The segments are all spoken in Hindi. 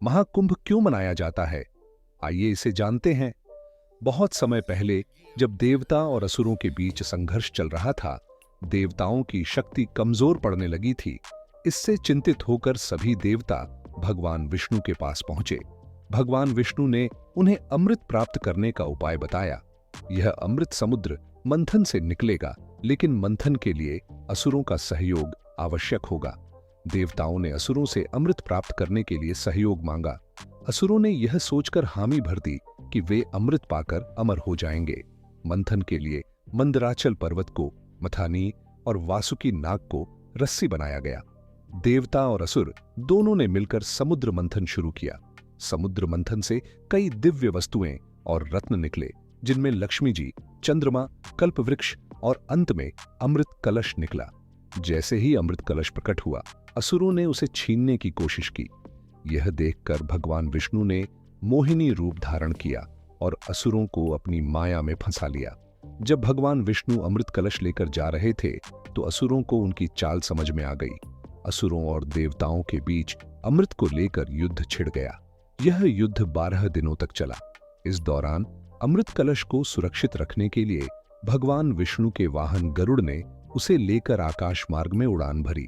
महाकुंभ क्यों मनाया जाता है? आइए इसे जानते हैं। बहुत समय पहले जब देवता और असुरों के बीच संघर्ष चल रहा था, देवताओं की शक्ति कमजोर पड़ने लगी थी। इससे चिंतित होकर सभी देवता भगवान विष्णु के पास पहुंचे। भगवान विष्णु ने उन्हें अमृत प्राप्त करने का उपाय बताया। यह अमृत समुद्र मंथन से निकलेगा, लेकिन मंथन के लिए असुरों का सहयोग आवश्यक होगा। देवताओं ने असुरों से अमृत प्राप्त करने के लिए सहयोग मांगा। असुरों ने यह सोचकर हामी भर दी कि वे अमृत पाकर अमर हो जाएंगे। मंथन के लिए मंदराचल पर्वत को, मथानी और वासुकी नाग को रस्सी बनाया गया। देवता और असुर दोनों ने मिलकर समुद्र मंथन शुरू किया। समुद्र मंथन से कई दिव्य वस्तुएं और रत्न निकले, जिनमें लक्ष्मी जी, चंद्रमा, कल्पवृक्ष और अंत में अमृत कलश निकला। जैसे ही अमृत कलश प्रकट हुआ, असुरों ने उसे छीनने की कोशिश की। यह देखकर भगवान विष्णु ने मोहिनी रूप धारण किया और असुरों को अपनी माया में फंसा लिया। जब भगवान विष्णु अमृत कलश लेकर जा रहे थे, तो असुरों को उनकी चाल समझ में आ गई। असुरों और देवताओं के बीच अमृत को लेकर युद्ध छिड़ गया। यह युद्ध 12 दिनों तक चला। इस दौरान अमृत कलश को सुरक्षित रखने के लिए भगवान विष्णु के वाहन गरुड़ ने उसे लेकर आकाश मार्ग में उड़ान भरी।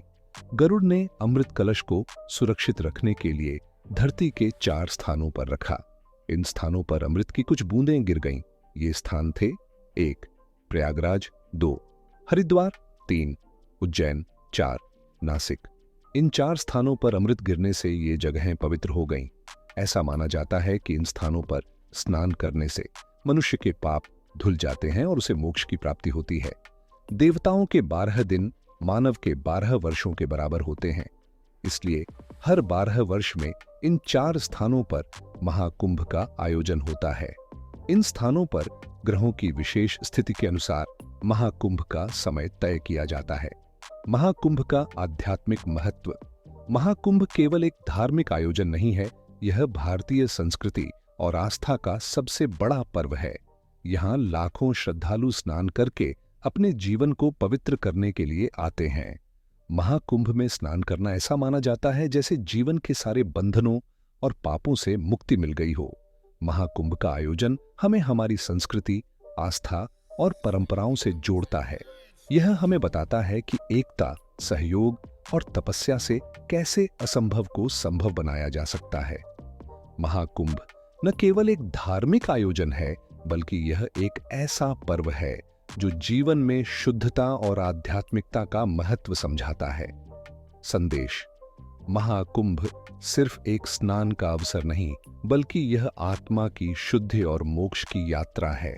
गरुड़ ने अमृत कलश को सुरक्षित रखने के लिए धरती के 4 स्थानों पर रखा। इन स्थानों पर अमृत की कुछ बूंदें गिर गईं। ये स्थान थे 1 प्रयागराज, 2 हरिद्वार, 3 उज्जैन, 4 नासिक। इन 4 स्थानों पर अमृत गिरने से ये जगहें पवित्र हो गईं। ऐसा माना जाता है कि इन स्थानों पर स्नान करने से मनुष्य के पाप धुल जाते हैं और उसे मोक्ष की प्राप्ति होती है। देवताओं के 12 दिन मानव के 12 वर्षों के बराबर होते हैं। इसलिए हर 12 वर्ष में इन 4 स्थानों पर महाकुंभ का आयोजन होता है। इन स्थानों पर ग्रहों की विशेष स्थिति के अनुसार महाकुंभ का समय तय किया जाता है। महाकुंभ का आध्यात्मिक महत्व। महाकुंभ केवल एक धार्मिक आयोजन नहीं है, यह भारतीय संस्कृति और आस्था का सबसे बड़ा पर्व है। यहाँ लाखों श्रद्धालु स्नान करके अपने जीवन को पवित्र करने के लिए आते हैं। महाकुंभ में स्नान करना ऐसा माना जाता है जैसे जीवन के सारे बंधनों और पापों से मुक्ति मिल गई हो। महाकुंभ का आयोजन हमें हमारी संस्कृति, आस्था और परंपराओं से जोड़ता है। यह हमें बताता है कि एकता, सहयोग और तपस्या से कैसे असंभव को संभव बनाया जा सकता है। महाकुंभ न केवल एक धार्मिक आयोजन है, बल्कि यह एक ऐसा पर्व है जो जीवन में शुद्धता और आध्यात्मिकता का महत्व समझाता है। संदेश: महाकुंभ सिर्फ एक स्नान का अवसर नहीं, बल्कि यह आत्मा की शुद्धि और मोक्ष की यात्रा है।